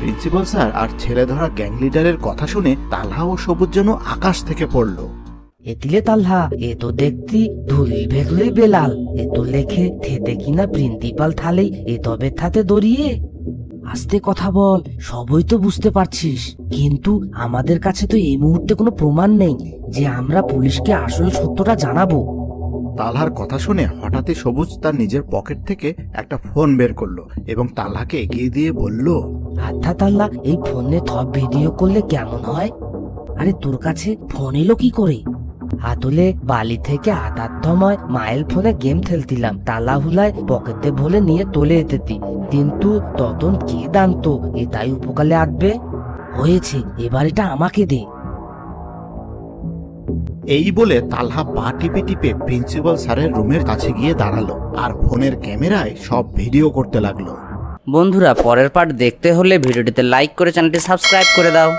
Principal sir আর ছেলে ধরা gang লিডারের কথা শুনে তালহা ও সবুজ যেন আকাশ থেকে পড়ল। এতিলে তালহা এ তো দেখতি ধুলি ভেগলে বেলাল, এ তো লেখে থেতে কিনা প্রিন্সিপাল থালেই এ তবে থাতে দড়িয়ে। আস্তে কথা বল, সবই তো বুঝতে পারছিস, কিন্তু আমাদের কাছে তো এই মুহূর্তে কোনো প্রমাণ নেই যে আমরা পুলিশকে আসল সত্যটা জানাবো। তালহার কথা শুনে হঠাৎই সবুজ তার নিজের পকেট থেকে একটা ফোন বের করলো এবং তালহাকে এগিয়ে দিয়ে বলল, আচ্ছা তাল্লা, এই ফোনে থপ ভিডিও করলে কেমন হয়? আরে তোর কাছে ফোন এলো কি করে? আতলে বালি থেকে আটার সময় মাইল ফোনে গেম খেলতিলাম, তালা হুলায় পকেটে ভরে নিয়ে তোলে এতেতি, কিন্তু তখন কে জানতো এটাই উপকালে আসবে। হয়েছে, এবার এটা আমাকে দে। এই বলে তালহা পা টিপে টিপে প্রিন্সিপাল স্যারের রুমের কাছে গিয়ে দাঁড়ালো আর ফোনের ক্যামেরায় সব ভিডিও করতে লাগলো। বন্ধুরা, পরের পার্ট দেখতে হলে ভিডিওটিতে লাইক করে চ্যানেলটি সাবস্ক্রাইব করে দাও।